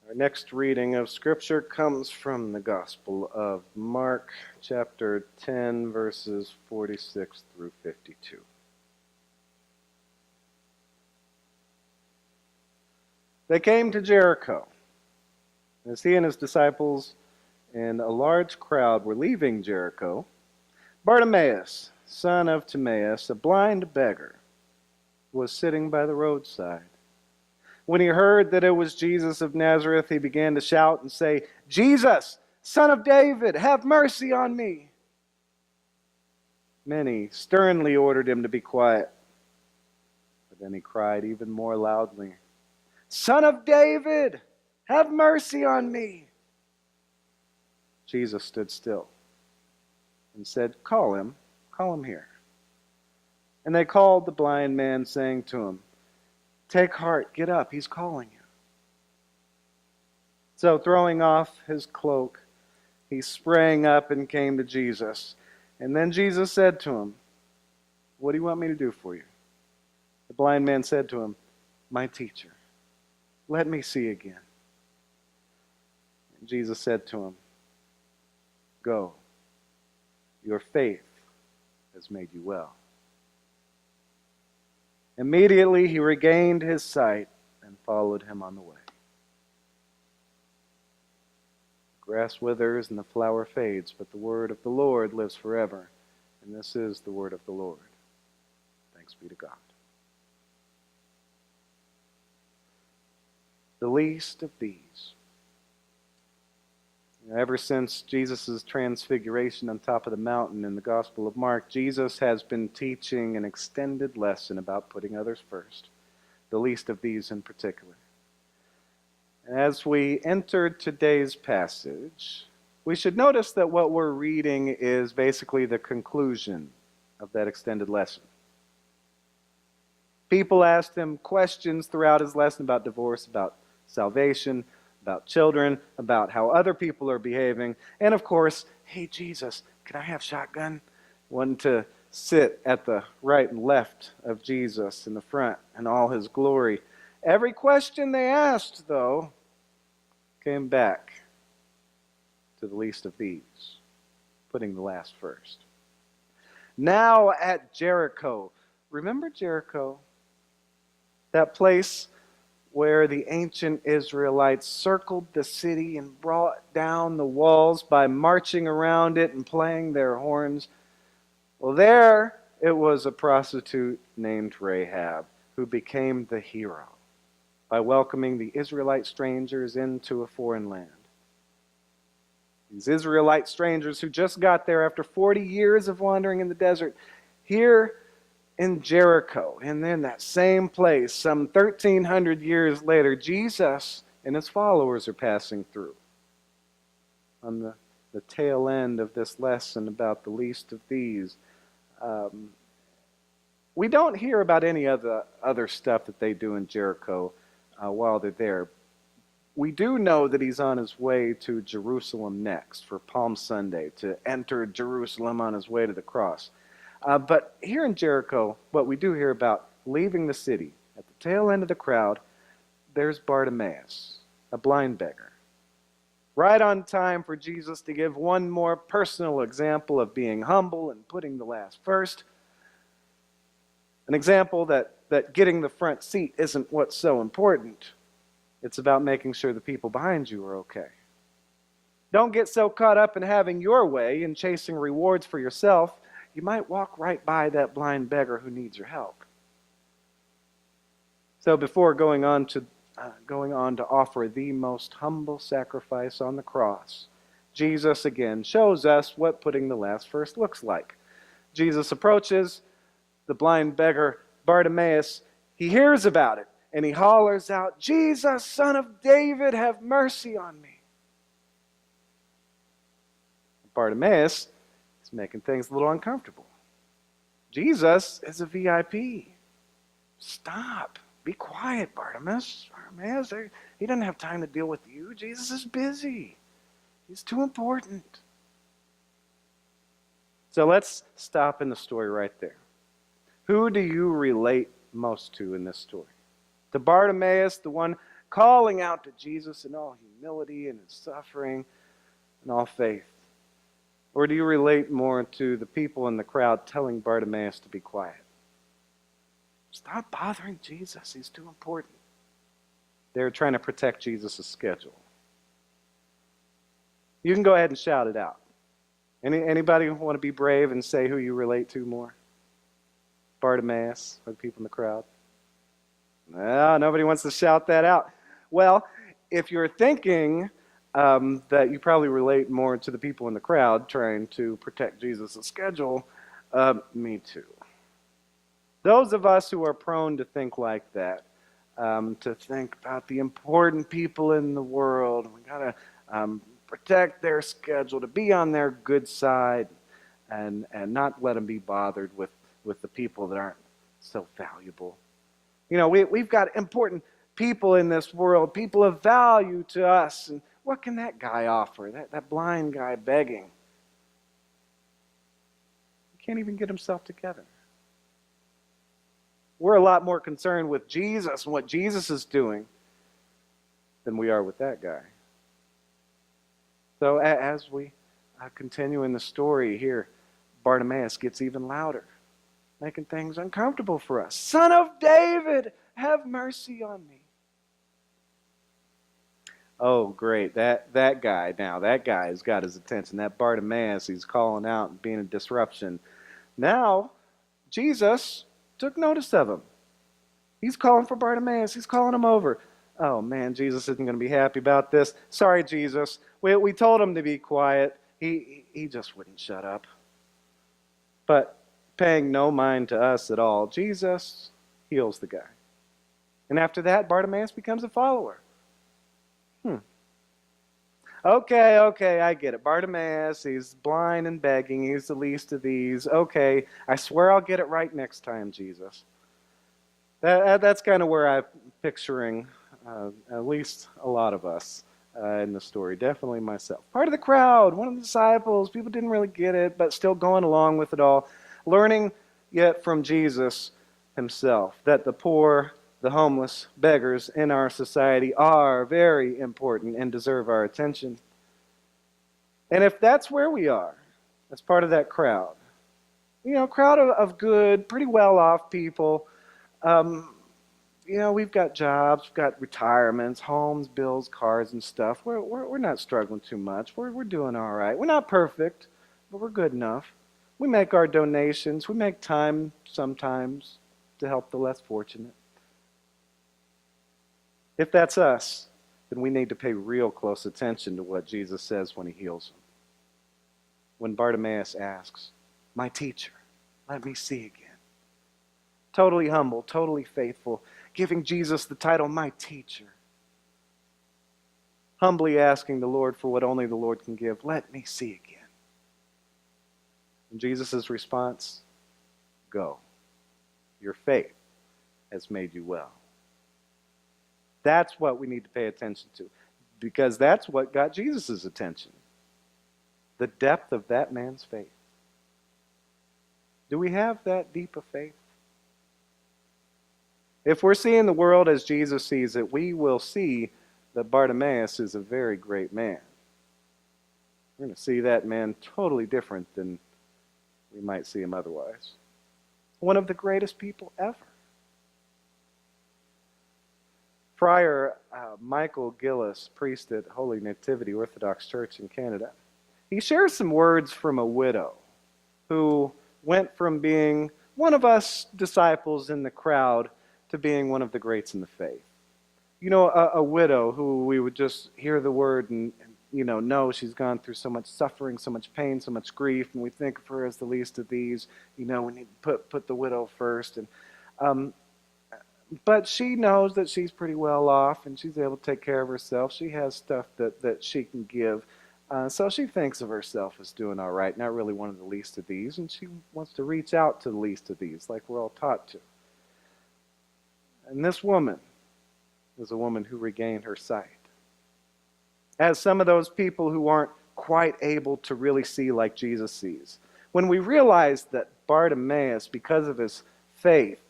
Our next reading of Scripture comes from the Gospel of Mark, chapter 10, verses 46 through 52. They came to Jericho. As he and his disciples and a large crowd were leaving Jericho, Bartimaeus, son of Timaeus, a blind beggar, was sitting by the roadside. When he heard that it was Jesus of Nazareth, he began to shout and say, "Jesus, Son of David, have mercy on me." Many sternly ordered him to be quiet. But then he cried even more loudly, "Son of David, have mercy on me." Jesus stood still and said, Call him here." And they called the blind man, saying to him, "Take heart, get up, he's calling you." So throwing off his cloak, he sprang up and came to Jesus. And then Jesus said to him, "What do you want me to do for you?" The blind man said to him, "My teacher, let me see again." And Jesus said to him, "Go, your faith has made you well." Immediately he regained his sight and followed him on the way. The grass withers and the flower fades, but the word of the Lord lives forever. And this is the word of the Lord. Thanks be to God. The least of these. Ever since Jesus' transfiguration on top of the mountain in the Gospel of Mark, Jesus has been teaching an extended lesson about putting others first, the least of these in particular. As we enter today's passage, we should notice that what we're reading is basically the conclusion of that extended lesson. People asked him questions throughout his lesson about divorce, about salvation, about children, about how other people are behaving, and of course, "Hey Jesus, can I have shotgun?" One to sit at the right and left of Jesus in the front in all his glory. Every question they asked, though, came back to the least of these, putting the last first. Now at Jericho. Remember Jericho? That place where the ancient Israelites circled the city and brought down the walls by marching around it and playing their horns. Well, there it was a prostitute named Rahab who became the hero by welcoming the Israelite strangers into a foreign land. These Israelite strangers who just got there after 40 years of wandering in the desert, here in Jericho, and then that same place, some 1,300 years later, Jesus and his followers are passing through. On the tail end of this lesson about the least of these, we don't hear about any of the other stuff that they do in Jericho while they're there. We do know that he's on his way to Jerusalem next for Palm Sunday, to enter Jerusalem on his way to the cross. But here in Jericho, what we do hear about leaving the city, at the tail end of the crowd, there's Bartimaeus, a blind beggar. Right on time for Jesus to give one more personal example of being humble and putting the last first. An example that getting the front seat isn't what's so important. It's about making sure the people behind you are okay. Don't get so caught up in having your way and chasing rewards for yourself, you might walk right by that blind beggar who needs your help. So before going on to offer the most humble sacrifice on the cross, Jesus again shows us what putting the last first looks like. Jesus approaches the blind beggar Bartimaeus. He hears about it and he hollers out, "Jesus, Son of David, have mercy on me." Bartimaeus is making things a little uncomfortable. Jesus is a VIP. Stop. Be quiet, Bartimaeus. Bartimaeus, he doesn't have time to deal with you. Jesus is busy. He's too important. So let's stop in the story right there. Who do you relate most to in this story? To Bartimaeus, the one calling out to Jesus in all humility and in suffering and all faith? Or do you relate more to the people in the crowd telling Bartimaeus to be quiet? Stop bothering Jesus. He's too important. They're trying to protect Jesus' schedule. You can go ahead and shout it out. Anybody want to be brave and say who you relate to more? Bartimaeus or the people in the crowd? No, nobody wants to shout that out. Well, if you're thinking that you probably relate more to the people in the crowd trying to protect Jesus' schedule, me too. Those of us who are prone to think like that, to think about the important people in the world, we got to protect their schedule, to be on their good side, and not let them be bothered with the people that aren't so valuable. You know, we've got important people in this world, people of value to us. And what can that guy offer? That blind guy begging. He can't even get himself together. We're a lot more concerned with Jesus and what Jesus is doing than we are with that guy. So as we continue in the story here, Bartimaeus gets even louder, making things uncomfortable for us. Son of David, have mercy on me. Oh, great. That guy now, that guy has got his attention. That Bartimaeus, he's calling out and being a disruption. Now, Jesus took notice of him. He's calling for Bartimaeus. He's calling him over. Oh, man, Jesus isn't going to be happy about this. Sorry, Jesus. We told him to be quiet. He just wouldn't shut up. But paying no mind to us at all, Jesus heals the guy. And after that, Bartimaeus becomes a follower. Okay, I get it. Bartimaeus, he's blind and begging. He's the least of these. Okay, I swear I'll get it right next time, Jesus. That's kind of where I'm picturing at least a lot of us in the story. Definitely myself. Part of the crowd, one of the disciples. People didn't really get it, but still going along with it all. Learning yet from Jesus himself that the poor, the homeless, beggars in our society are very important and deserve our attention. And if that's where we are, as part of that crowd, crowd of good, pretty well-off people, we've got jobs, we've got retirements, homes, bills, cars, and stuff. We're not struggling too much. We're doing all right. We're not perfect, but we're good enough. We make our donations. We make time sometimes to help the less fortunate. If that's us, then we need to pay real close attention to what Jesus says when he heals him. When Bartimaeus asks, "My teacher, let me see again." Totally humble, totally faithful, giving Jesus the title, "My teacher." Humbly asking the Lord for what only the Lord can give, "Let me see again." And Jesus' response, "Go. Your faith has made you well." That's what we need to pay attention to, because that's what got Jesus' attention. The depth of that man's faith. Do we have that deep of faith? If we're seeing the world as Jesus sees it, we will see that Bartimaeus is a very great man. We're going to see that man totally different than we might see him otherwise. One of the greatest people ever. Friar Michael Gillis, priest at Holy Nativity Orthodox Church in Canada, he shares some words from a widow who went from being one of us disciples in the crowd to being one of the greats in the faith. A widow who we would just hear the word and know she's gone through so much suffering, so much pain, so much grief, and we think of her as the least of these. We need to put the widow first. But she knows that she's pretty well off and she's able to take care of herself. She has stuff that she can give. So she thinks of herself as doing all right, not really one of the least of these, and she wants to reach out to the least of these like we're all taught to. And this woman is a woman who regained her sight. As some of those people who aren't quite able to really see like Jesus sees. When we realize that Bartimaeus, because of his faith,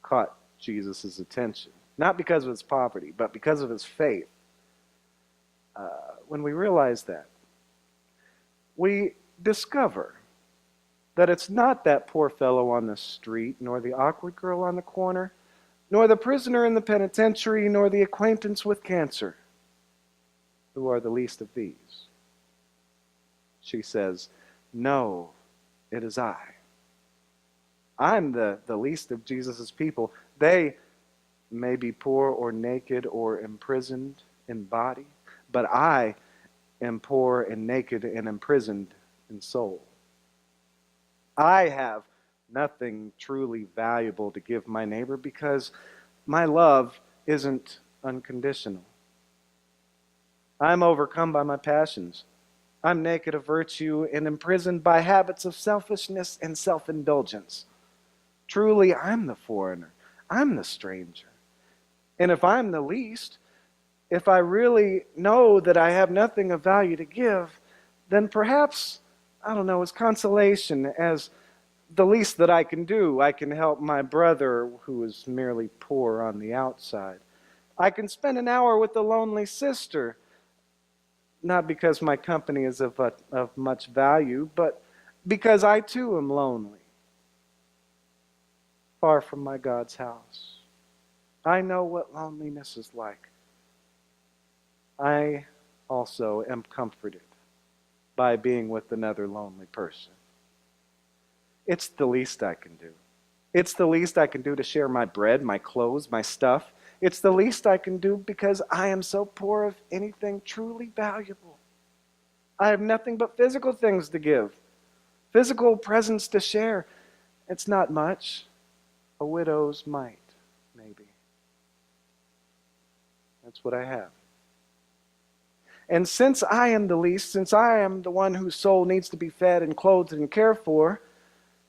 caught Jesus' attention, not because of his poverty, but because of his faith. When we realize that, we discover that it's not that poor fellow on the street, nor the awkward girl on the corner, nor the prisoner in the penitentiary, nor the acquaintance with cancer, who are the least of these. She says, no, it is I. I'm the least of Jesus' people. They may be poor or naked or imprisoned in body, but I am poor and naked and imprisoned in soul. I have nothing truly valuable to give my neighbor because my love isn't unconditional. I'm overcome by my passions. I'm naked of virtue and imprisoned by habits of selfishness and self-indulgence. Truly, I'm the foreigner. I'm the stranger. And if I'm the least, if I really know that I have nothing of value to give, then perhaps, I don't know, as consolation, as the least that I can do, I can help my brother who is merely poor on the outside. I can spend an hour with a lonely sister, not because my company is of much value, but because I too am lonely, far from my God's house. I know what loneliness is like. I also am comforted by being with another lonely person. It's the least I can do. It's the least I can do to share my bread, my clothes, my stuff. It's the least I can do because I am so poor of anything truly valuable. I have nothing but physical things to give, physical presents to share. It's not much. A widow's mite, maybe. That's what I have. And since I am the least, since I am the one whose soul needs to be fed and clothed and cared for,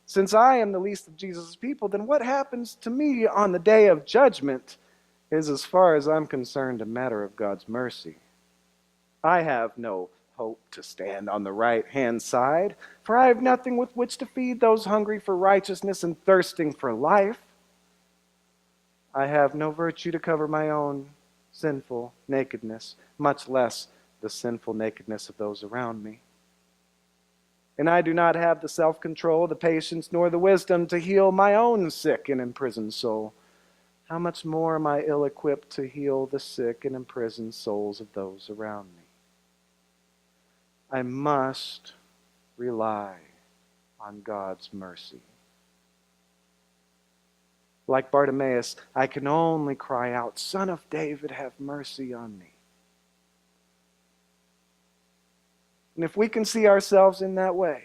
since I am the least of Jesus' people, then what happens to me on the day of judgment is, as far as I'm concerned, a matter of God's mercy. I have no hope to stand on the right-hand side, for I have nothing with which to feed those hungry for righteousness and thirsting for life. I have no virtue to cover my own sinful nakedness, much less the sinful nakedness of those around me. And I do not have the self-control, the patience, nor the wisdom to heal my own sick and imprisoned soul. How much more am I ill-equipped to heal the sick and imprisoned souls of those around me? I must rely on God's mercy. Like Bartimaeus, I can only cry out, Son of David, have mercy on me. And if we can see ourselves in that way,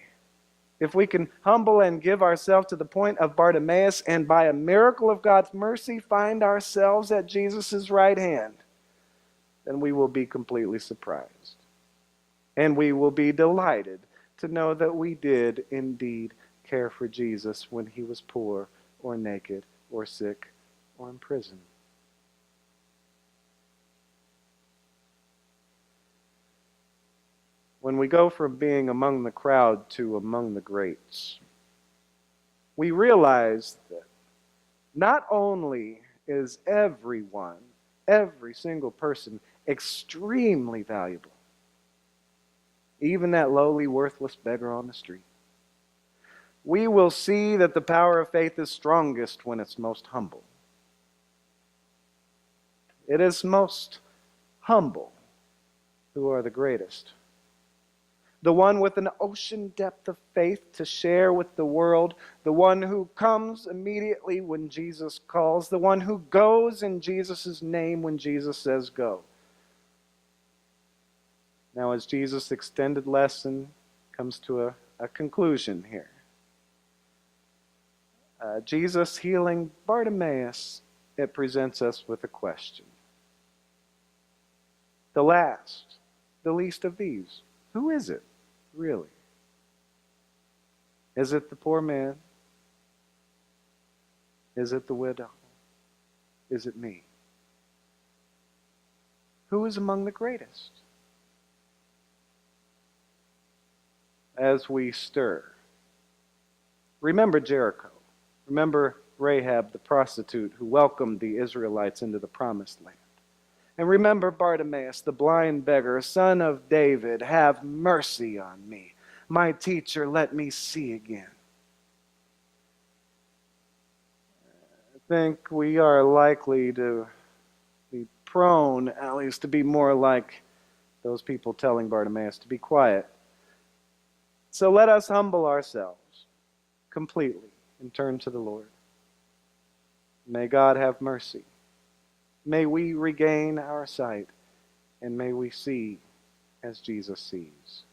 if we can humble and give ourselves to the point of Bartimaeus and by a miracle of God's mercy find ourselves at Jesus' right hand, then we will be completely surprised. And we will be delighted to know that we did indeed care for Jesus when he was poor or naked or sick or in prison. When we go from being among the crowd to among the greats, we realize that not only is everyone, every single person, extremely valuable, even that lowly, worthless beggar on the street, we will see that the power of faith is strongest when it's most humble. It is most humble who are the greatest. The one with an ocean depth of faith to share with the world, the one who comes immediately when Jesus calls, the one who goes in Jesus' name when Jesus says go. Now, as Jesus' extended lesson comes to a conclusion here, Jesus healing Bartimaeus, it presents us with a question. The last, the least of these, who is it, really? Is it the poor man? Is it the widow? Is it me? Who is among the greatest? As we stir, remember Jericho. Remember Rahab the prostitute who welcomed the Israelites into the promised land. And remember Bartimaeus, the blind beggar, son of David, have mercy on me. My teacher, let me see again. I think we are likely to be prone, at least, to be more like those people telling Bartimaeus to be quiet. So let us humble ourselves completely and turn to the Lord. May God have mercy. May we regain our sight, and may we see as Jesus sees.